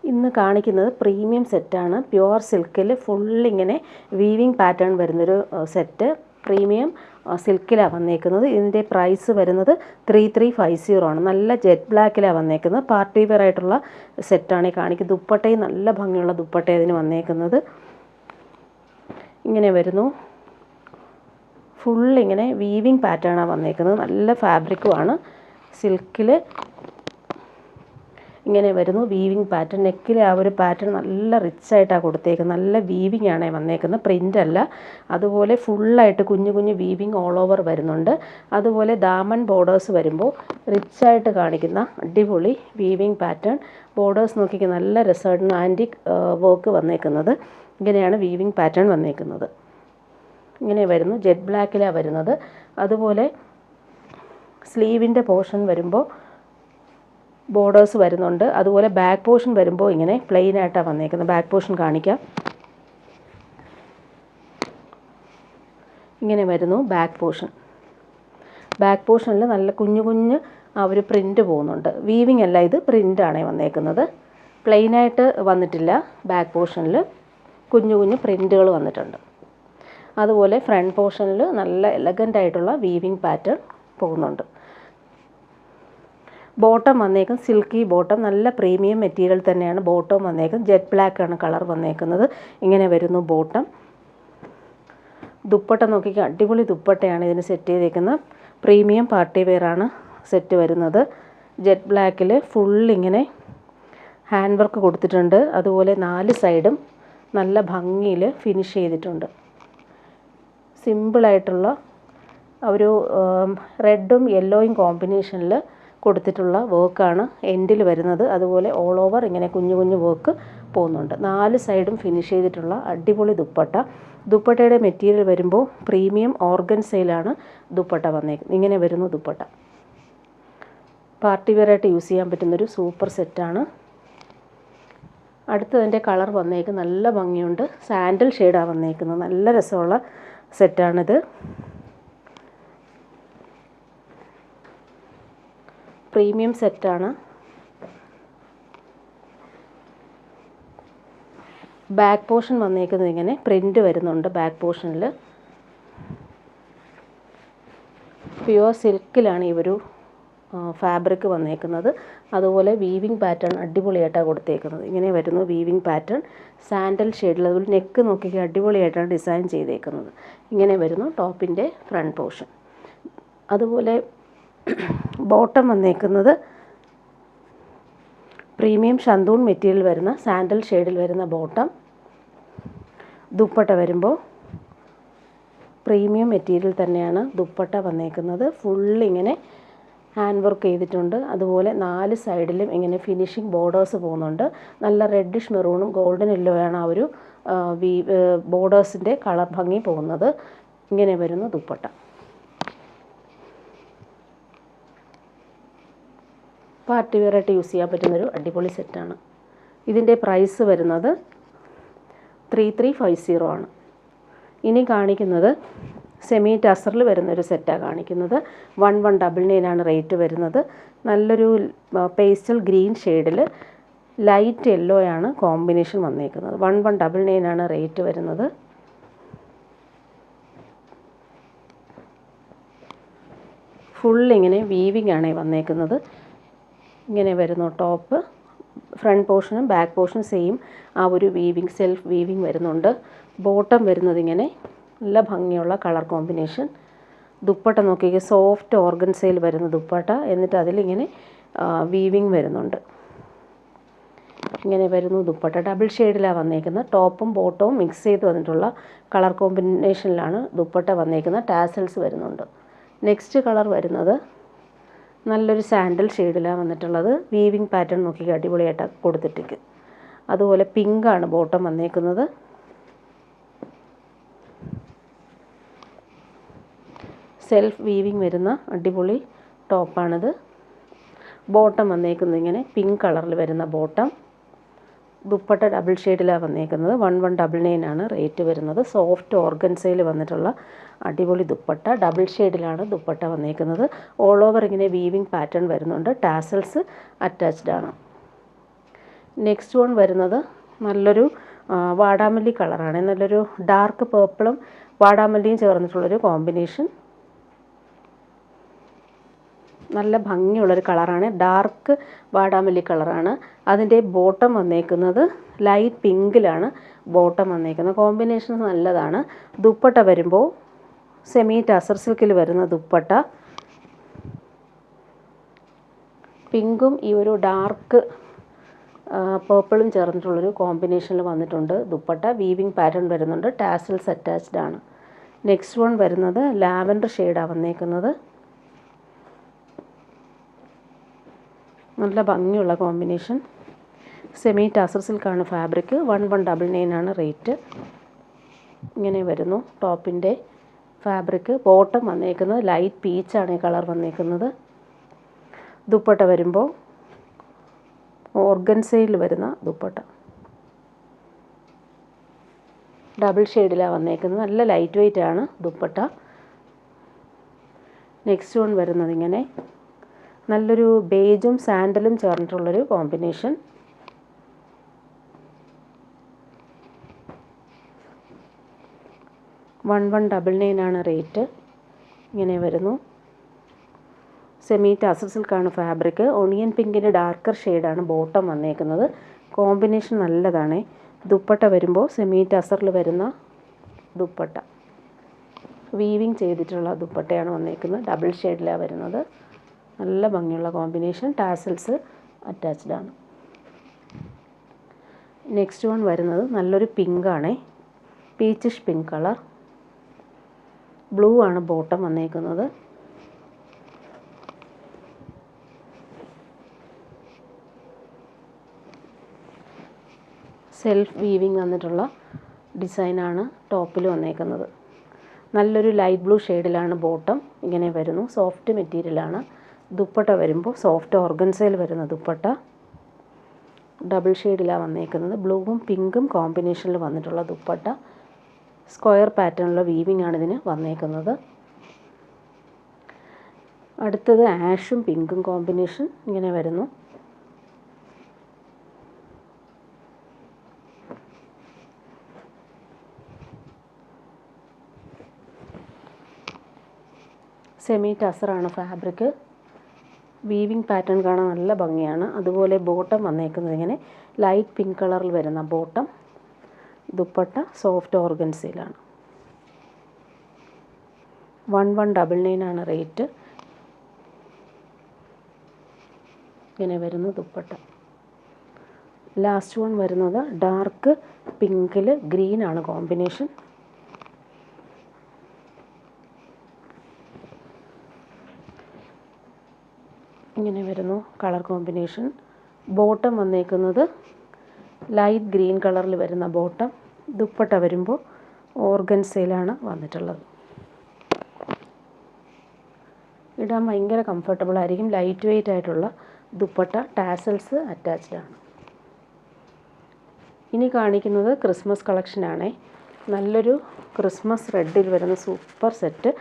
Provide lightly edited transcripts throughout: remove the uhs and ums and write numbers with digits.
ഇന്ന് കാണിക്കുന്നത് പ്രീമിയം സെറ്റാണ്. പ്യുവർ സിൽക്കിൽ ഫുള്ളിങ്ങനെ വീവിങ് പാറ്റേൺ വരുന്നൊരു സെറ്റ്. പ്രീമിയം സിൽക്കിലാണ് വന്നേക്കുന്നത്. ഇതിൻ്റെ പ്രൈസ് വരുന്നത് 3350 ആണ്. നല്ല ജെറ്റ് ബ്ലാക്കിലാണ് വന്നേക്കുന്നത്. പാർട്ടി വെയർ ആയിട്ടുള്ള സെറ്റാണ് കാണിക്കുന്നത്. ദുപ്പട്ടയും നല്ല ഭംഗിയുള്ള ദുപ്പട്ട ഇതിന് വന്നേക്കുന്നത്. ഇങ്ങനെ വരുന്നു. ഫുള്ളിങ്ങനെ വീവിങ് പാറ്റേണാണ് വന്നേക്കുന്നത്. നല്ല ഫാബ്രിക്കുമാണ്. സിൽക്കിൽ ഇങ്ങനെ വരുന്നു വീവിങ് പാറ്റേൺ. നെക്കിൽ ആ ഒരു പാറ്റേൺ നല്ല റിച്ചായിട്ടാണ് കൊടുത്തേക്കുന്നത്. നല്ല വീവിങ് ആണ് വന്നേക്കുന്നത്, പ്രിൻ്റ് അല്ല. അതുപോലെ ഫുള്ളായിട്ട് കുഞ്ഞു കുഞ്ഞു വീവിങ് ഓൾ ഓവർ വരുന്നുണ്ട്. അതുപോലെ ദാമൻ ബോർഡേഴ്സ് വരുമ്പോൾ റിച്ചായിട്ട് കാണിക്കുന്ന അടിപൊളി വീവിങ് പാറ്റേൺ. ബോർഡേഴ്സ് നോക്കിക്കുക, നല്ല രസമായിട്ടാണ് ആൻറ്റിക് വർക്ക് വന്നേക്കുന്നത്. ഇങ്ങനെയാണ് വീവിങ് പാറ്റേൺ വന്നേക്കുന്നത്. ഇങ്ങനെ വരുന്നു, ജെറ്റ് ബ്ലാക്കിലാണ് വരുന്നത്. അതുപോലെ സ്ലീവിൻ്റെ പോർഷൻ വരുമ്പോൾ ബോർഡേഴ്സ് വരുന്നുണ്ട്. അതുപോലെ ബാക്ക് പോർഷൻ വരുമ്പോൾ ഇങ്ങനെ പ്ലെയിൻ ആയിട്ടാണ് വന്നേക്കുന്നത്. ബാക്ക് പോർഷൻ കാണിക്കാം. ഇങ്ങനെ വരുന്നു ബാക്ക് പോർഷൻ. ബാക്ക് പോർഷനിൽ നല്ല കുഞ്ഞു കുഞ്ഞ് ആ ഒരു പ്രിൻ്റ് പോകുന്നുണ്ട്. വീവിങ് അല്ല, ഇത് പ്രിൻ്റാണ് വന്നേക്കുന്നത്. പ്ലെയിനായിട്ട് വന്നിട്ടില്ല. ബാക്ക് പോർഷനിൽ കുഞ്ഞു കുഞ്ഞു പ്രിൻ്റുകൾ വന്നിട്ടുണ്ട്. അതുപോലെ ഫ്രണ്ട് പോർഷനിൽ നല്ല എലഗൻ്റ് ആയിട്ടുള്ള വീവിങ് പാറ്റേൺ പോകുന്നുണ്ട്. ബോട്ടം വന്നേക്കും സിൽക്കി ബോട്ടം. നല്ല പ്രീമിയം മെറ്റീരിയൽ തന്നെയാണ് ബോട്ടം വന്നേക്കുന്നത്. ജെറ്റ് ബ്ലാക്കാണ് കളർ വന്നേക്കുന്നത്. ഇങ്ങനെ വരുന്നു ബോട്ടം. ദുപ്പട്ട നോക്കിക്കുക, അടിപൊളി ദുപ്പട്ടയാണ് ഇതിന് സെറ്റ് ചെയ്തേക്കുന്നത്. പ്രീമിയം പാർട്ടി വെയറാണ് സെറ്റ് വരുന്നത്. ജെറ്റ് ബ്ലാക്കിൽ ഫുള്ളിങ്ങനെ ഹാൻഡ് വർക്ക് കൊടുത്തിട്ടുണ്ട്. അതുപോലെ 4 സൈഡും നല്ല ഭംഗിയിൽ ഫിനിഷ് ചെയ്തിട്ടുണ്ട്. സിമ്പിളായിട്ടുള്ള ഒരു റെഡും യെല്ലോയും കോമ്പിനേഷനിൽ കൊടുത്തിട്ടുള്ള വർക്കാണ് എൻഡിൽ വരുന്നത്. അതുപോലെ ഓൾ ഓവർ ഇങ്ങനെ കുഞ്ഞു കുഞ്ഞു വർക്ക് പോകുന്നുണ്ട്. 4 സൈഡും ഫിനിഷ് ചെയ്തിട്ടുള്ള അടിപൊളി ദുപ്പട്ട. ദുപ്പട്ടയുടെ മെറ്റീരിയൽ വരുമ്പോൾ പ്രീമിയം ഓർഗൻസയിലാണ് ദുപ്പട്ട വന്നേക്കുന്നത്. ഇങ്ങനെ വരുന്നു ദുപ്പട്ട. പാർട്ടി വെയറായിട്ട് യൂസ് ചെയ്യാൻ പറ്റുന്നൊരു സൂപ്പർ സെറ്റാണ്. അടുത്തതിൻ്റെ കളർ വന്നേക്കുന്നത് നല്ല ഭംഗിയുണ്ട്. സാൻഡൽ ഷെയ്ഡാണ് വന്നേക്കുന്നത്. നല്ല രസമുള്ള സെറ്റാണിത്. പ്രീമിയം സെറ്റാണ്. ബാക്ക് പോർഷൻ വന്നേക്കുന്നത് ഇങ്ങനെ പ്രിൻ്റ് വരുന്നുണ്ട്. ബാക്ക് പോർഷനിൽ പ്യുവർ സിൽക്കിലാണ് ഈ ഒരു ഫാബ്രിക് വന്നേക്കുന്നത്. അതുപോലെ വീവിങ് പാറ്റേൺ അടിപൊളിയായിട്ടാണ് കൊടുത്തേക്കുന്നത്. ഇങ്ങനെ വരുന്നു വീവിങ് പാറ്റേൺ. സാൻഡൽ ഷെയ്ഡിൽ. അതുപോലെ നെക്ക് നോക്കിക്കുക, അടിപൊളിയായിട്ടാണ് ഡിസൈൻ ചെയ്തേക്കുന്നത്. ഇങ്ങനെ വരുന്നു ടോപ്പിൻ്റെ ഫ്രണ്ട് പോർഷൻ. അതുപോലെ ബോട്ടം വന്നേക്കുന്നത് പ്രീമിയം ഷന്തൂൺ മെറ്റീരിയൽ വരുന്ന സാൻഡൽ ഷെയ്ഡിൽ വരുന്ന ബോട്ടം. ദുപ്പട്ട വരുമ്പോൾ പ്രീമിയം മെറ്റീരിയൽ തന്നെയാണ് ദുപ്പട്ട വന്നേക്കുന്നത്. ഫുള്ളിങ്ങനെ ഹാൻഡ് വർക്ക് ചെയ്തിട്ടുണ്ട്. അതുപോലെ 4 സൈഡിലും ഇങ്ങനെ ഫിനിഷിങ് ബോർഡേഴ്സ് പോകുന്നുണ്ട്. നല്ല റെഡിഷ് മെറൂണും ഗോൾഡൻ യെല്ലോയാണ് ആ ഒരു ബോർഡേഴ്സിൻ്റെ കളർ ഭംഗി പോകുന്നത്. ഇങ്ങനെ വരുന്നു ദുപ്പട്ട. പാർട്ടി വെയറായിട്ട് യൂസ് ചെയ്യാൻ പറ്റുന്നൊരു അടിപൊളി സെറ്റാണ്. ഇതിൻ്റെ പ്രൈസ് വരുന്നത് 3350 ആണ്. ഇനി കാണിക്കുന്നത് സെമി ടസറിൽ വരുന്നൊരു സെറ്റാണ് കാണിക്കുന്നത്. 1199 ആണ് റേറ്റ് വരുന്നത്. നല്ലൊരു പേസ്റ്റൽ ഗ്രീൻ ഷെയ്ഡിൽ ലൈറ്റ് യെല്ലോയാണ് കോമ്പിനേഷൻ വന്നേക്കുന്നത്. 1199 ആണ് റേറ്റ് വരുന്നത്. ഫുള്ളിങ്ങനെ വീവിങ് ആണ് വന്നേക്കുന്നത്. ഇങ്ങനെ വരുന്നു ടോപ്പ്. ഫ്രണ്ട് പോർഷനും ബാക്ക് പോർഷനും സെയിം ആ ഒരു വീവിങ്, സെൽഫ് വീവിങ് വരുന്നുണ്ട്. ബോട്ടം വരുന്നത് ഇങ്ങനെ നല്ല ഭംഗിയുള്ള കളർ കോമ്പിനേഷൻ. ദുപ്പട്ട നോക്കിക്കുക, സോഫ്റ്റ് ഓർഗൻസയിൽ വരുന്ന ദുപ്പട്ട. എന്നിട്ട് അതിലിങ്ങനെ വീവിങ് വരുന്നുണ്ട്. ഇങ്ങനെ വരുന്നു ദുപ്പട്ട. ഡബിൾ ഷെയ്ഡിലാണ് വന്നേക്കുന്നത്. ടോപ്പും ബോട്ടവും മിക്സ് ചെയ്ത് വന്നിട്ടുള്ള കളർ കോമ്പിനേഷനിലാണ് ദുപ്പട്ട വന്നേക്കുന്നത്. ടാസൽസ് വരുന്നുണ്ട്. നെക്സ്റ്റ് കളർ വരുന്നത് നല്ലൊരു സാൻഡൽ ഷെയ്ഡിലാണ് വന്നിട്ടുള്ളത്. വീവിങ് പാറ്റേൺ നോക്കി അടിപൊളിയായിട്ട് കൊടുത്തിട്ടേക്ക്. അതുപോലെ പിങ്കാണ് ബോട്ടം വന്നേക്കുന്നത്. സെൽഫ് വീവിങ് വരുന്ന അടിപൊളി ടോപ്പാണിത്. ബോട്ടം വന്നേക്കുന്നത് ഇങ്ങനെ പിങ്ക് കളറിൽ വരുന്ന ബോട്ടം. ദുപ്പട്ട ഡബിൾ ഷെയ്ഡിലാണ് വന്നേക്കുന്നത്. 1199 ആണ് റേറ്റ് വരുന്നത്. സോഫ്റ്റ് ഓർഗൻസയിൽ വന്നിട്ടുള്ള അടിപൊളി ദുപ്പട്ട. ഡബിൾ ഷെയ്ഡിലാണ് ദുപ്പട്ട വന്നേക്കുന്നത്. ഓൾ ഓവർ ഇങ്ങനെ വീവിങ് പാറ്റേൺ വരുന്നുണ്ട്. ടാസൽസ് അറ്റാച്ച്ഡ് ആണ്. നെക്സ്റ്റ് വൺ വരുന്നത് നല്ലൊരു വാടാമല്ലി കളറാണ്. നല്ലൊരു ഡാർക്ക് പേർപ്പിളും വാടാമല്ലിയും ചേർന്നിട്ടുള്ളൊരു കോമ്പിനേഷൻ. നല്ല ഭംഗിയുള്ളൊരു കളറാണ്. ഡാർക്ക് വാടാമല്ലി കളറാണ്. അതിൻ്റെ ബോട്ടം വന്നേക്കുന്നത് ലൈറ്റ് പിങ്കിലാണ് ബോട്ടം വന്നേക്കുന്നത്. കോമ്പിനേഷൻ നല്ലതാണ്. ദുപ്പട്ട വരുമ്പോൾ സെമി ടസർ സിൽക്കിൽ വരുന്ന ദുപ്പട്ട. പിങ്കും ഈ ഒരു ഡാർക്ക് പേർപ്പിളും ചേർന്നിട്ടുള്ളൊരു കോമ്പിനേഷനിൽ വന്നിട്ടുണ്ട് ദുപ്പട്ട. വീവിങ് പാറ്റേൺ വരുന്നുണ്ട്. ടാസൽസ് അറ്റാച്ച്ഡ് ആണ്. നെക്സ്റ്റ് വൺ വരുന്നത് ലാവൻഡർ ഷെയ്ഡാണ് വന്നേക്കുന്നത്. നല്ല ഭംഗിയുള്ള കോമ്പിനേഷൻ. സെമി ടസർ സിൽക്കാണ് ഫാബ്രിക്. 1199 ആണ് റേറ്റ്. ഇങ്ങനെ വരുന്നു ടോപ്പിൻ്റെ ഫാബ്രിക്. ബോട്ടം വന്നേക്കുന്നത് ലൈറ്റ് പീച്ചാണ് ഈ കളർ വന്നേക്കുന്നത്. ദുപ്പട്ട വരുമ്പോൾ ഓർഗൻസയിൽ വരുന്ന ദുപ്പട്ട. ഡബിൾ ഷെയ്ഡിലാണ് വന്നേക്കുന്നത്. നല്ല ലൈറ്റ് വെയ്റ്റ് ആണ് ദുപ്പട്ട. നെക്സ്റ്റ് വൺ വരുന്നത് ഇങ്ങനെ നല്ലൊരു ബേജും സാൻഡലും ചേർന്നിട്ടുള്ളൊരു കോമ്പിനേഷൻ. $1199 ആണ് റേറ്റ്. ഇങ്ങനെ വരുന്നു. സെമി ടസർ സിൽക്കാണ് ഫാബ്രിക്. ഒണിയൻ പിങ്കിൻ്റെ ഡാർക്കർ ഷെയ്ഡാണ് ബോട്ടം വന്നേക്കുന്നത്. കോമ്പിനേഷൻ നല്ലതാണ്. ദുപ്പട്ട വരുമ്പോൾ സെമി ടസറിൽ വരുന്ന ദുപ്പട്ട. വീവിങ് ചെയ്തിട്ടുള്ള ദുപ്പട്ടയാണ് വന്നേക്കുന്നത്. ഡബിൾ ഷെയ്ഡിലാണ് വരുന്നത്. നല്ല ഭംഗിയുള്ള കോമ്പിനേഷൻ. ടാസൽസ് അറ്റാച്ച്ഡ് ആണ്. നെക്സ്റ്റ് വൺ വരുന്നത് നല്ലൊരു പിങ്കാണ്. Peachish pink colour. ബ്ലൂ ആണ് ബോട്ടം വന്നേക്കുന്നത്. സെൽഫ് വീവിങ് വന്നിട്ടുള്ള ഡിസൈനാണ് ടോപ്പിൽ വന്നേക്കുന്നത്. നല്ലൊരു ലൈറ്റ് ബ്ലൂ ഷെയ്ഡിലാണ് ബോട്ടം. ഇങ്ങനെ വരുന്നു. സോഫ്റ്റ് മെറ്റീരിയലാണ്. ദുപ്പട്ട വരുമ്പോൾ സോഫ്റ്റ് ഓർഗൻസയിൽ വരുന്ന ദുപ്പട്ട. ഡബിൾ ഷെയ്ഡിലാണ് വന്നേക്കുന്നത്. ബ്ലൂവും പിങ്കും കോമ്പിനേഷനിൽ വന്നിട്ടുള്ള ദുപ്പട്ട. സ്ക്വയർ പാറ്റേണിലുള്ള വീവിങ് ആണ് ഇതിന് വന്നേക്കുന്നത്. അടുത്തത് ആഷും പിങ്കും കോമ്പിനേഷൻ. ഇങ്ങനെ വരുന്നു. സെമി ടസറാണ് ഫാബ്രിക്. വീവിങ് പാറ്റേൺ കാണാൻ നല്ല ഭംഗിയാണ്. അതുപോലെ ബോട്ടം വന്നേക്കുന്നത് ഇങ്ങനെ ലൈറ്റ് പിങ്ക് കളറിൽ വരുന്ന ബോട്ടം. ദുപ്പട്ട സോഫ്റ്റ് ഓർഗൻസയിലാണ്. 1199 ആണ് റേറ്റ്. ഇങ്ങനെ വരുന്നു ദുപ്പട്ട. ലാസ്റ്റ് വൺ വരുന്നത് ഡാർക്ക് പിങ്കിൽ ഗ്രീനാണ് കോമ്പിനേഷൻ. ഇങ്ങനെ വരുന്നു കളർ കോമ്പിനേഷൻ. ബോട്ടം വന്നേക്കുന്നത് ലൈറ്റ് ഗ്രീൻ കളറിൽ വരുന്ന ബോട്ടം. ദുപ്പട്ട വരുമ്പോൾ ഓർഗൻസയിലാണ് വന്നിട്ടുള്ളത്. ഇടാൻ ഭയങ്കര കംഫർട്ടബിൾ ആയിരിക്കും. ലൈറ്റ് വെയ്റ്റ് ആയിട്ടുള്ള ദുപ്പട്ട. ടാസൽസ് അറ്റാച്ച്ഡ് ആണ്. ഇനി കാണിക്കുന്നത് ക്രിസ്മസ് കളക്ഷനാണ്. നല്ലൊരു ക്രിസ്മസ് റെഡിൽ വരുന്ന സൂപ്പർ സെറ്റ്.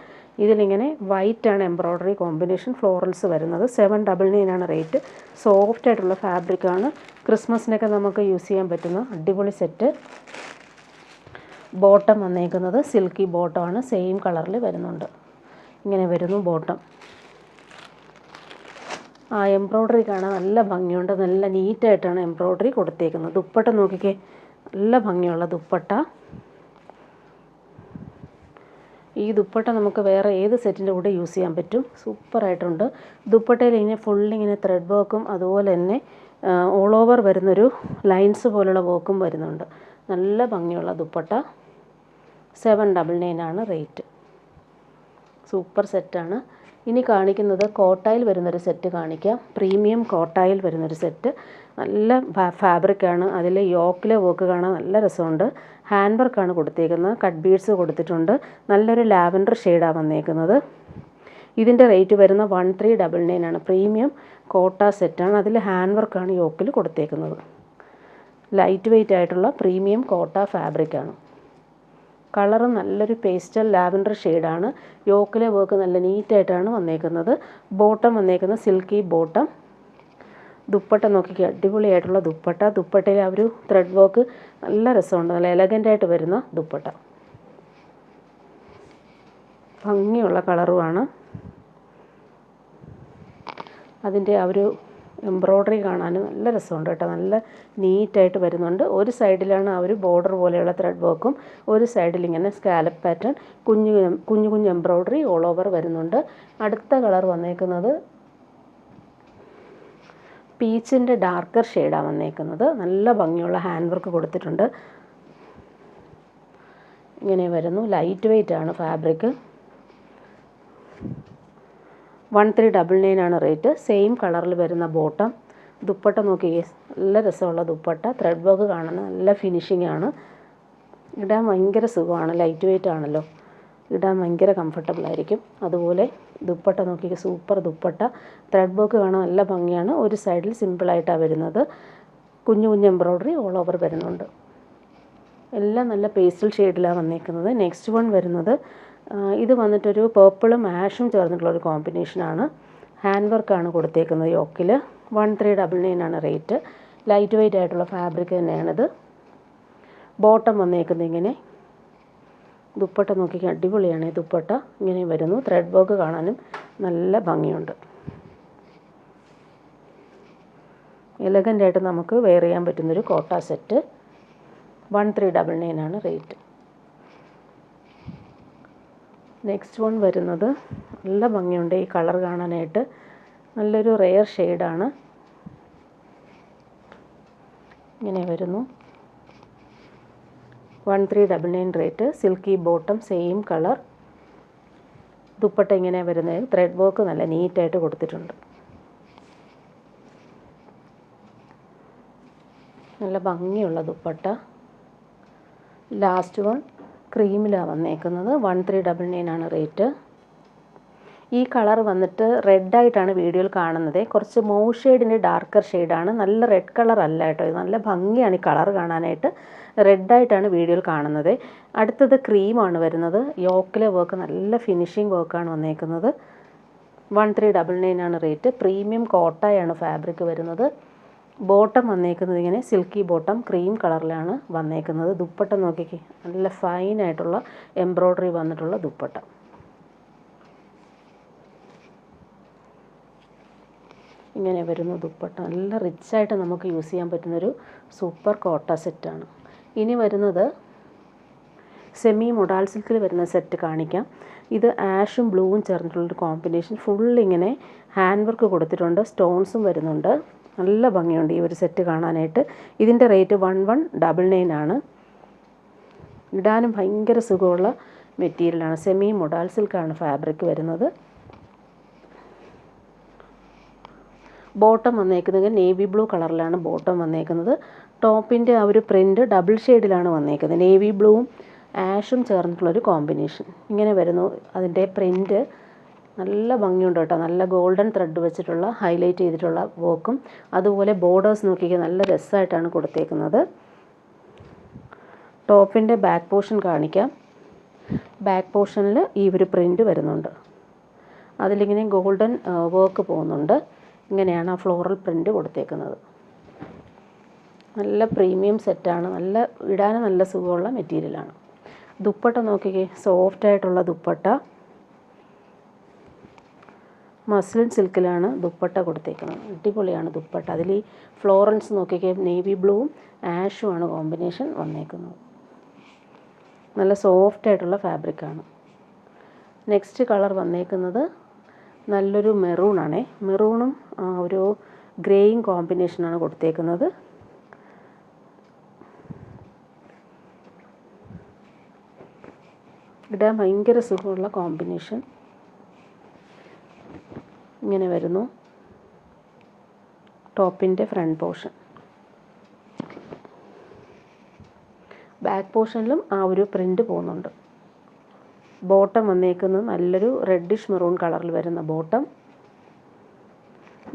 ഇതിലിങ്ങനെ വൈറ്റ് ആണ് എംബ്രോയ്ഡറി കോമ്പിനേഷൻ. ഫ്ലോറൽസ് വരുന്നത്. 799 ആണ് റേറ്റ്. സോഫ്റ്റ് ആയിട്ടുള്ള ഫാബ്രിക്കാണ്. ക്രിസ്മസിനൊക്കെ നമുക്ക് യൂസ് ചെയ്യാൻ പറ്റുന്ന അടിപൊളി സെറ്റ്. ബോട്ടം വന്നേക്കുന്നത് സിൽക്കി ബോട്ടമാണ്. സെയിം കളറിൽ വരുന്നുണ്ട്. ഇങ്ങനെ വരുന്നു ബോട്ടം. ആ എംബ്രോയ്ഡറി കാണാൻ നല്ല ഭംഗിയുണ്ട്. നല്ല നീറ്റായിട്ടാണ് എംബ്രോയ്ഡറി കൊടുത്തേക്കുന്നത്. ദുപ്പട്ട നോക്കിക്കേ, നല്ല ഭംഗിയുള്ള ദുപ്പട്ട. ഈ ദുപ്പട്ട നമുക്ക് വേറെ ഏത് സെറ്റിൻ്റെ കൂടെ യൂസ് ചെയ്യാൻ പറ്റും. സൂപ്പറായിട്ടുണ്ട്. ദുപ്പട്ടയിൽ ഇങ്ങനെ ഫുള്ളിങ്ങനെ ത്രെഡ് വർക്കും അതുപോലെ തന്നെ ഓൾ ഓവർ വരുന്നൊരു ലൈൻസ് പോലുള്ള വർക്കും വരുന്നുണ്ട്. നല്ല ഭംഗിയുള്ള ദുപ്പട്ട. 799 ആണ് റേറ്റ്. സൂപ്പർ സെറ്റാണ്. ഇനി കാണിക്കുന്നത് കോട്ടായിൽ വരുന്നൊരു സെറ്റ് കാണിക്കാം. പ്രീമിയം കോട്ടായിൽ വരുന്നൊരു സെറ്റ്. നല്ല ഫാബ്രിക്കാണ്. അതിൽ യോക്കിലെ വർക്ക് കാണാൻ നല്ല രസമുണ്ട്. ഹാൻഡ് വർക്കാണ് കൊടുത്തേക്കുന്നത്. കട്ട് ബീഡ്സ് കൊടുത്തിട്ടുണ്ട്. നല്ലൊരു ലാവൻഡർ ഷെയ്ഡാണ് വന്നേക്കുന്നത്. ഇതിൻ്റെ റേറ്റ് വരുന്ന 1399 ആണ്. പ്രീമിയം കോട്ട സെറ്റാണ്. അതിൽ ഹാൻഡ് വർക്കാണ് യോക്കിൽ കൊടുത്തേക്കുന്നത്. ലൈറ്റ് വെയ്റ്റ് ആയിട്ടുള്ള പ്രീമിയം കോട്ട ഫാബ്രിക്കാണ്. കളറ് നല്ലൊരു പേസ്റ്റൽ ലാവൻഡർ ഷെയ്ഡാണ്. യോക്കിലെ വർക്ക് നല്ല നീറ്റായിട്ടാണ് വന്നേക്കുന്നത്. ബോട്ടം വന്നേക്കുന്നത് സിൽക്കി ബോട്ടം. ദുപ്പട്ട നോക്കിക്കുക, അടിപൊളിയായിട്ടുള്ള ദുപ്പട്ട. ദുപ്പട്ടയിൽ ആ ഒരു ത്രെഡ് വർക്ക് നല്ല രസമുണ്ട്, നല്ല എലഗൻ്റായിട്ട് വരുന്ന ദുപ്പട്ട. ഭംഗിയുള്ള കളറുമാണ്. അതിൻ്റെ ആ ഒരു എംബ്രോയ്ഡറി കാണാൻ നല്ല രസമുണ്ട് കേട്ടോ. നല്ല നീറ്റായിട്ട് വരുന്നുണ്ട്. ഒരു സൈഡിലാണ് ആ ഒരു ബോർഡർ പോലെയുള്ള ത്രെഡ് വർക്കും, ഒരു സൈഡിൽ ഇങ്ങനെ സ്കാലപ്പ് പാറ്റേൺ കുഞ്ഞു എംബ്രോയ്ഡറി ഓൾ ഓവർ വരുന്നുണ്ട്. അടുത്ത കളർ വന്നേക്കുന്നത് പീച്ചിൻ്റെ ഡാർക്കർ ഷെയ്ഡാണ് വന്നേക്കുന്നത്. നല്ല ഭംഗിയുള്ള ഹാൻഡ് വർക്ക് കൊടുത്തിട്ടുണ്ട്. ഇങ്ങനെ വരുന്നു. ലൈറ്റ് വെയ്റ്റ് ആണ് ഫാബ്രിക്. 1399 ആണ് റേറ്റ്. സെയിം കളറിൽ വരുന്ന ബോട്ടം. ദുപ്പട്ട നോക്കിയേ, നല്ല രസമുള്ള ദുപ്പട്ട. ത്രെഡ് വർക്ക് കാണുന്ന നല്ല ഫിനിഷിംഗ് ആണ്. ഇടാൻ ഭയങ്കര സുഖമാണ്, ലൈറ്റ് വെയ്റ്റ് ആണല്ലോ, ഇടാൻ ഭയങ്കര കംഫർട്ടബിൾ ആയിരിക്കും. അതുപോലെ ദുപ്പട്ട നോക്കിയേ, സൂപ്പർ ദുപ്പട്ട. ത്രെഡ് വർക്ക് കാണാൻ നല്ല ഭംഗിയാണ്. ഒരു സൈഡിൽ സിമ്പിളായിട്ടാണ് വരുന്നത്. കുഞ്ഞു എംബ്രോയ്ഡറി ഓൾ ഓവർ വരുന്നുണ്ട്. എല്ലാം നല്ല പേസ്റ്റൽ ഷെയ്ഡിലാണ് വന്നേക്കുന്നത്. നെക്സ്റ്റ് വൺ വരുന്നത് ഇത് വന്നിട്ടൊരു പേർപ്പിളും ആഷും ചേർന്നിട്ടുള്ളൊരു കോമ്പിനേഷനാണ്. ഹാൻഡ് വർക്കാണ് കൊടുത്തേക്കുന്നത് യോക്കിൽ. 1399 ആണ് റേറ്റ്. ലൈറ്റ് വെയ്റ്റ് ആയിട്ടുള്ള ഫാബ്രിക് തന്നെയാണിത്. ബോട്ടം വന്നേക്കുന്നത് ഇങ്ങനെ. ദുപ്പട്ട നോക്കിക്കാൻ അടിപൊളിയാണ്. ദുപ്പട്ട ഇങ്ങനെ വരുന്നു. ത്രെഡ് വർക്ക് കാണാനും നല്ല ഭംഗിയുണ്ട്. എലഗൻ്റായിട്ട് നമുക്ക് വെയർ ചെയ്യാൻ പറ്റുന്നൊരു കോട്ട സെറ്റ്. 1399 ആണ് റേറ്റ്. നെക്സ്റ്റ് വൺ വരുന്നത് നല്ല ഭംഗിയുണ്ട് ഈ കളർ കാണാനായിട്ട്. നല്ലൊരു റെയർ ഷെയ്ഡാണ്. ഇങ്ങനെ വരുന്നു. 1399 rate. Silky bottom, same colour. Dupatta ഇങ്ങനെ വരുന്നത്. ത്രെഡ് വർക്ക് നല്ല നീറ്റായിട്ട് കൊടുത്തിട്ടുണ്ട്. നല്ല ഭംഗിയുള്ള ദുപ്പട്ട. ലാസ്റ്റ് വൺ ക്രീമിലാണ് വന്നേക്കുന്നത്. 1399 ആണ് റേറ്റ്. ഈ കളർ വന്നിട്ട് റെഡായിട്ടാണ് വീഡിയോയിൽ കാണുന്നത്. കുറച്ച് മൗ ഷെയ്ഡിൻ്റെ ഡാർക്കർ ഷെയ്ഡാണ്. നല്ല റെഡ് കളർ അല്ല കേട്ടോ. ഇത് നല്ല ഭംഗിയാണ് ഈ കളർ കാണാനായിട്ട്. റെഡായിട്ടാണ് വീഡിയോയിൽ കാണുന്നത്. അടുത്തത് ക്രീമാണ് വരുന്നത്. യോക്കിലെ വർക്ക് നല്ല ഫിനിഷിംഗ് വർക്കാണ് വന്നേക്കുന്നത്. 1399 ആണ് റേറ്റ്. പ്രീമിയം കോട്ടയാണ് ഫാബ്രിക് വരുന്നത്. ബോട്ടം വന്നേക്കുന്നത് ഇങ്ങനെ സിൽക്കി ബോട്ടം, ക്രീം കളറിലാണ് വന്നേക്കുന്നത്. ദുപ്പട്ട നോക്കിക്കേ, നല്ല ഫൈനായിട്ടുള്ള എംബ്രോയ്ഡറി വന്നിട്ടുള്ള ദുപ്പട്ട. ഇങ്ങനെ വരുന്നു ദുപ്പട്ട. നല്ല റിച്ചായിട്ട് നമുക്ക് യൂസ് ചെയ്യാൻ പറ്റുന്നൊരു സൂപ്പർ കോട്ട സെറ്റാണ്. ഇനി വരുന്നത് സെമി മൊഡാൾ സിൽക്കിൽ വരുന്ന സെറ്റ് കാണിക്കാം. ഇത് ആഷും ബ്ലൂവും ചേർന്നിട്ടുള്ളൊരു കോമ്പിനേഷൻ. ഫുള്ളിങ്ങനെ ഹാൻഡ് വർക്ക് കൊടുത്തിട്ടുണ്ട്. സ്റ്റോൺസും വരുന്നുണ്ട്. നല്ല ഭംഗിയുണ്ട് ഈ ഒരു സെറ്റ് കാണാനായിട്ട്. ഇതിൻ്റെ റേറ്റ് 1199 ആണ്. ഇടാനും ഭയങ്കര സുഖമുള്ള മെറ്റീരിയലാണ്. സെമി മൊഡാൾ സിൽക്കാണ് ഫാബ്രിക് വരുന്നത്. ബോട്ടം വന്നേക്കുന്നത് നേവി ബ്ലൂ കളറിലാണ് ബോട്ടം വന്നേക്കുന്നത്. ടോപ്പിൻ്റെ ആ ഒരു പ്രിൻ്റ് ഡബിൾ ഷെയ്ഡിലാണ് വന്നേക്കുന്നത്. നേവി ബ്ലൂവും ആഷും ചേർന്നിട്ടുള്ളൊരു കോമ്പിനേഷൻ. ഇങ്ങനെ വരുന്നു അതിൻ്റെ പ്രിൻ്റ്. നല്ല ഭംഗിയുണ്ട് കേട്ടോ. നല്ല ഗോൾഡൻ ത്രെഡ് വെച്ചിട്ടുള്ള ഹൈലൈറ്റ് ചെയ്തിട്ടുള്ള വർക്കും, അതുപോലെ ബോർഡേഴ്സ് നോക്കിക്കുക, നല്ല രസമായിട്ടാണ് കൊടുത്തേക്കുന്നത്. ടോപ്പിൻ്റെ ബാക്ക് പോർഷൻ കാണിക്കാം. ബാക്ക് പോർഷനിൽ ഈ ഒരു പ്രിൻ്റ് വരുന്നുണ്ട്. അതിലിങ്ങനെ ഗോൾഡൻ വർക്ക് പോകുന്നുണ്ട്. ഇങ്ങനെയാണ് ആ ഫ്ലോറൽ പ്രിൻ്റ് കൊടുത്തേക്കുന്നത്. നല്ല പ്രീമിയം സെറ്റാണ്. നല്ല ഇടാൻ നല്ല സുഖമുള്ള മെറ്റീരിയലാണ്. ദുപ്പട്ട നോക്കിക്കേ, സോഫ്റ്റായിട്ടുള്ള ദുപ്പട്ട. മസ്ലിൻ സിൽക്കിലാണ് ദുപ്പട്ട കൊടുത്തേക്കുന്നത്. അടിപൊളിയാണ് ദുപ്പട്ട. അതിൽ ഈ ഫ്ലോറൻസ് നോക്കിക്കേ, നേവി ബ്ലൂവും ആഷുമാണ് കോമ്പിനേഷൻ വന്നേക്കുന്നത്. നല്ല സോഫ്റ്റായിട്ടുള്ള ഫാബ്രിക്കാണ്. നെക്സ്റ്റ് കളർ വന്നേക്കുന്നത് നല്ലൊരു മെറൂണാണേ. മെറൂണും ഒരു ഗ്രേയും കോമ്പിനേഷനാണ് കൊടുത്തേക്കുന്നത്. ഇടാൻ ഭയങ്കര സുഖമുള്ള കോമ്പിനേഷൻ. ഇങ്ങനെ വരുന്നു ടോപ്പിൻ്റെ ഫ്രണ്ട് പോർഷൻ. ബാക്ക് പോർഷനിലും ആ ഒരു പ്രിൻ്റ് പോകുന്നുണ്ട്. ബോട്ടം വന്നേക്കുന്നത് നല്ലൊരു റെഡിഷ് മെറൂൺ കളറിൽ വരുന്ന ബോട്ടം.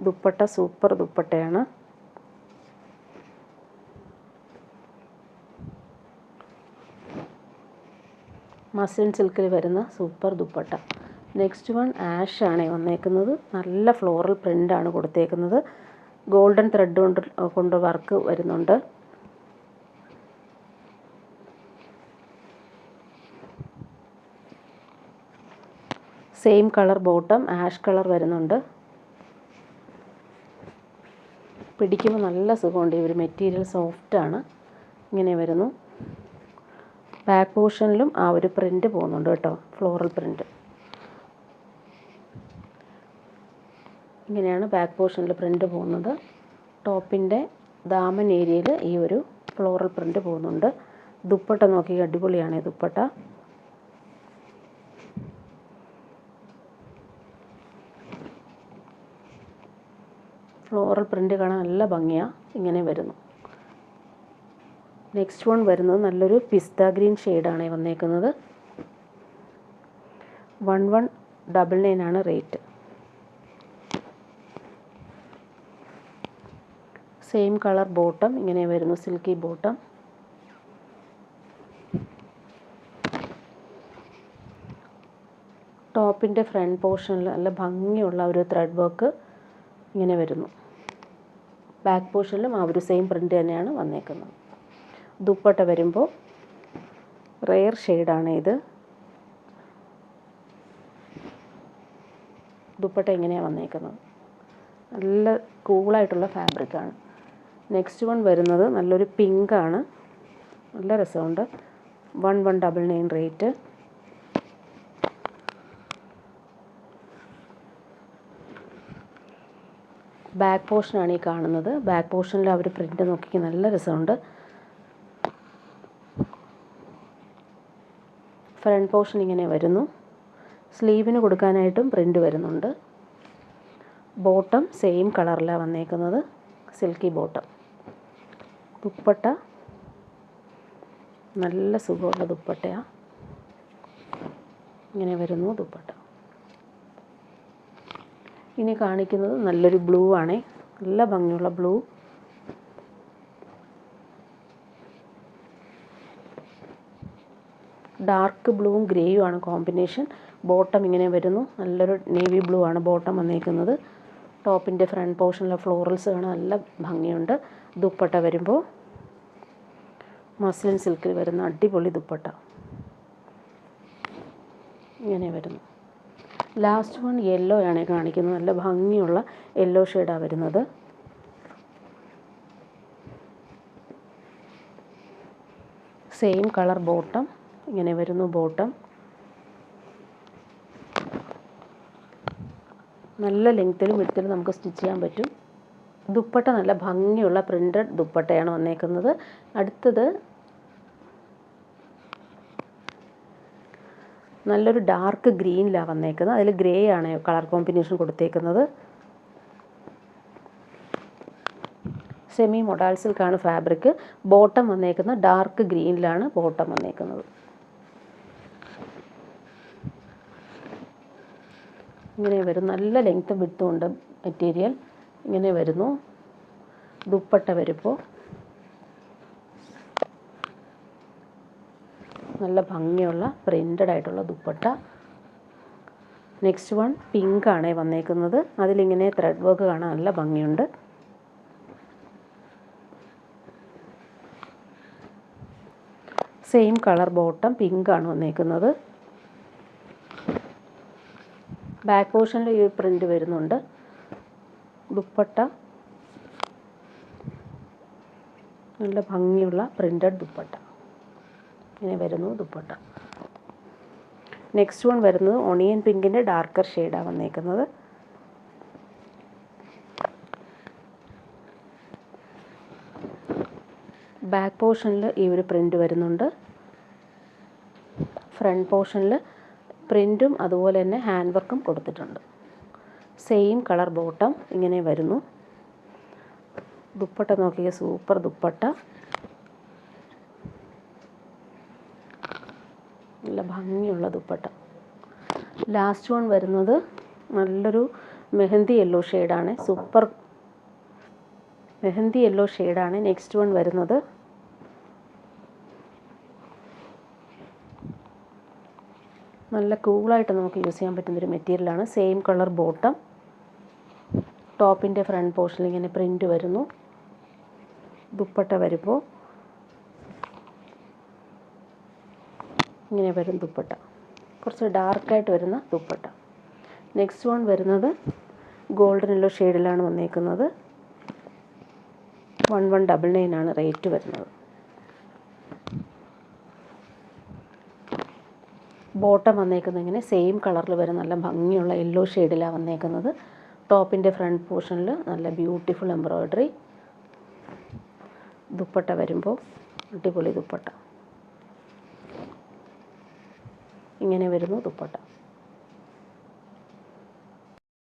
ദുപ്പട്ട സൂപ്പർ ദുപ്പട്ടയാണ്. മസ്ലിൻ സിൽക്കിൽ വരുന്ന super dupatta. Next one ash ആണ് വന്നേക്കുന്നത്. നല്ല ഫ്ലോറൽ പ്രിൻ്റാണ് കൊടുത്തേക്കുന്നത്. ഗോൾഡൻ ത്രെഡ് കൊണ്ട് വർക്ക് വരുന്നുണ്ട്. Same colour bottom, ash colour വരുന്നുണ്ട്. പിടിക്കുമ്പോൾ നല്ല സുഖമുണ്ട്. ഈ ഒരു മെറ്റീരിയൽ സോഫ്റ്റാണ്. ഇങ്ങനെ വരുന്നു. ബാക്ക് പോർഷനിലും ആ ഒരു പ്രിൻ്റ് പോകുന്നുണ്ട് കേട്ടോ, ഫ്ലോറൽ പ്രിൻ്റ്. ഇങ്ങനെയാണ് ബാക്ക് പോർഷനിൽ പ്രിൻ്റ് പോകുന്നത്. ടോപ്പിൻ്റെ ദാമൻ ഏരിയയിൽ ഈ ഒരു ഫ്ലോറൽ പ്രിൻ്റ് പോകുന്നുണ്ട്. ദുപ്പട്ട നോക്കി, അടിപൊളിയാണ് ഈ ദുപ്പട്ട. ഫ്ലോറൽ പ്രിൻ്റ് കാണാൻ നല്ല ഭംഗിയാണ്. ഇങ്ങനെ വരുന്നു. നെക്സ്റ്റ് വൺ വരുന്നത് നല്ലൊരു പിസ്ത ഗ്രീൻ ഷെയ്ഡാണ് വന്നേക്കുന്നത്. 1199 ആണ് റേറ്റ്. സെയിം കളർ ബോട്ടം ഇങ്ങനെ വരുന്നു, സിൽക്കി ബോട്ടം. ടോപ്പിൻ്റെ ഫ്രണ്ട് പോർഷനിൽ നല്ല ഭംഗിയുള്ള ഒരു ത്രെഡ് വർക്ക് ഇങ്ങനെ വരുന്നു. ബാക്ക് പോർഷനിലും ആ ഒരു സെയിം പ്രിൻ്റ് തന്നെയാണ് വന്നേക്കുന്നത്. ദുപ്പട്ട വരുമ്പോൾ റെയർ ഷെയ്ഡാണ് ഇത്. ദുപ്പട്ട ഇങ്ങനെയാണ് വന്നേക്കുന്നത്. നല്ല കൂളായിട്ടുള്ള ഫാബ്രിക്കാണ്. നെക്സ്റ്റ് വൺ വരുന്നത് നല്ലൊരു പിങ്കാണ്. നല്ല രസമുണ്ട്. 1199 റേറ്റ്. ബാക്ക് പോർഷനാണ് ഈ കാണുന്നത്. ബാക്ക് പോർഷനിൽ അവർ പ്രിൻ്റ് നോക്കി നല്ല രസമുണ്ട്. ഫ്രണ്ട് പോർഷൻ ഇങ്ങനെ വരുന്നു. സ്ലീവിന് കൊടുക്കാനായിട്ടും പ്രിൻ്റ് വരുന്നുണ്ട്. ബോട്ടം സെയിം കളറിലാണ് വന്നേക്കുന്നത്, സിൽക്കി ബോട്ടം. ദുപ്പട്ട നല്ല സുഖമുള്ള ദുപ്പട്ടയാണ്. ഇങ്ങനെ വരുന്നു ദുപ്പട്ട. ഇനി കാണിക്കുന്നത് നല്ലൊരു ബ്ലൂ ആണ്. നല്ല ഭംഗിയുള്ള ബ്ലൂ. ഡാർക്ക് ബ്ലൂവും ഗ്രേയും ആണ് കോമ്പിനേഷൻ. ബോട്ടം ഇങ്ങനെ വരുന്നു. നല്ലൊരു നേവി ബ്ലൂ ആണ് ബോട്ടം വന്നേക്കുന്നത്. ടോപ്പിൻ്റെ ഫ്രണ്ട് പോർഷനിലെ ഫ്ലോറൽസ് കാണാൻ നല്ല ഭംഗിയുണ്ട്. ദുപ്പട്ട വരുമ്പോൾ മസ്ലിൻ സിൽക്കിൽ വരുന്ന അടിപൊളി ദുപ്പട്ട ഇങ്ങനെ വരുന്നു. ലാസ്റ്റ് വൺ യെല്ലോ ആണ് കാണിക്കുന്നത്. നല്ല ഭംഗിയുള്ള യെല്ലോ ഷെയ്ഡാണ് വരുന്നത്. സെയിം കളർ ബോട്ടം ഇങ്ങനെ വരുന്നു. ബോട്ടം നല്ല ലെങ്ത്തിലും വിഡ്ത്തിലും നമുക്ക് സ്റ്റിച്ച് ചെയ്യാൻ പറ്റും. ദുപ്പട്ട നല്ല ഭംഗിയുള്ള പ്രിൻ്റഡ് ദുപ്പട്ടയാണ് വന്നേക്കുന്നത്. അടുത്തത് നല്ലൊരു ഡാർക്ക് ഗ്രീനിലാണ് വന്നേക്കുന്നത്. അതിൽ ഗ്രേ ആണ് കളർ കോമ്പിനേഷൻ കൊടുത്തേക്കുന്നത്. സെമി മൊഡാൾ സിൽക്കാണ് ഫാബ്രിക്. ബോട്ടം വന്നേക്കുന്നത് ഡാർക്ക് ഗ്രീനിലാണ് ബോട്ടം വന്നേക്കുന്നത്. ഇങ്ങനെ വരും. നല്ല ലെങ്ത്തും വിഡ്ത്തും ഉണ്ട് മെറ്റീരിയൽ. ഇങ്ങനെ വരുന്നു. ദുപ്പട്ട വരുമ്പോൾ നല്ല ഭംഗിയുള്ള പ്രിൻ്റഡ് ആയിട്ടുള്ള ദുപ്പട്ട. നെക്സ്റ്റ് വൺ പിങ്ക് ആണ് വന്നേക്കുന്നത്. അതിലിങ്ങനെ ത്രെഡ് വർക്ക് കാണാൻ നല്ല ഭംഗിയുണ്ട്. സെയിം കളർ ബോട്ടം പിങ്ക് ആണ് വന്നേക്കുന്നത്. ബാക്ക് പോർഷനിൽ ഈ പ്രിൻ്റ് വരുന്നുണ്ട്. ദുപ്പട്ട നല്ല ഭംഗിയുള്ള പ്രിൻ്റഡ് ദുപ്പട്ട ഇങ്ങനെ വരുന്നു ദുപ്പട്ട. നെക്സ്റ്റ് വൺ വരുന്നത് ഓണിയൻ പിങ്കിൻ്റെ ഡാർക്കർ ഷെയ്ഡാണ് വന്നേക്കുന്നത്. ബാക്ക് പോർഷനിൽ ഈ ഒരു പ്രിൻ്റ് വരുന്നുണ്ട്. ഫ്രണ്ട് പോർഷനിൽ പ്രിൻറ്റും അതുപോലെ തന്നെ ഹാൻഡ് വർക്കും കൊടുത്തിട്ടുണ്ട്. സെയിം കളർ ബോട്ടം ഇങ്ങനെ വരുന്നു. ദുപ്പട്ട നോക്കിയ സൂപ്പർ ദുപ്പട്ട. നല്ല ഭംഗിയുള്ള ദുപ്പട്ട. ലാസ്റ്റ് വൺ വരുന്നത് നല്ലൊരു മെഹന്തി യെല്ലോ ഷെയ്ഡാണ്. സൂപ്പർ മെഹന്തി യെല്ലോ ഷെയ്ഡാണ് നെക്സ്റ്റ് വൺ വരുന്നത്. നല്ല കൂളായിട്ട് നമുക്ക് യൂസ് ചെയ്യാൻ പറ്റുന്നൊരു മെറ്റീരിയലാണ്. Same colour bottom. ടോപ്പിൻ്റെ ഫ്രണ്ട് പോർഷനിൽ ഇങ്ങനെ പ്രിൻ്റ് വരുന്നു. ദുപ്പട്ട വരുമ്പോൾ ഇങ്ങനെ വരും ദുപ്പട്ട. കുറച്ച് ഡാർക്കായിട്ട് വരുന്ന ദുപ്പട്ട. നെക്സ്റ്റ് വൺ വരുന്നത് ഗോൾഡൻ യെല്ലോ ഷെയ്ഡിലാണ് വന്നേക്കുന്നത്. 1199 ആണ് റേറ്റ് വരുന്നത്. ബോട്ടം വന്നേക്കുന്നത് ഇങ്ങനെ സെയിം കളറിൽ വരും, നല്ല ഭംഗിയുള്ള യെല്ലോ ഷെയ്ഡിലാണ് വന്നേക്കുന്നത്. ടോപ്പിൻ്റെ ഫ്രണ്ട് പോർഷനിൽ നല്ല ബ്യൂട്ടിഫുൾ എംബ്രോയ്ഡറി. ദുപ്പട്ട വരുമ്പോൾ അടിപൊളി ദുപ്പട്ട. ഇങ്ങനെ വരുന്നു ദുപ്പട്ട.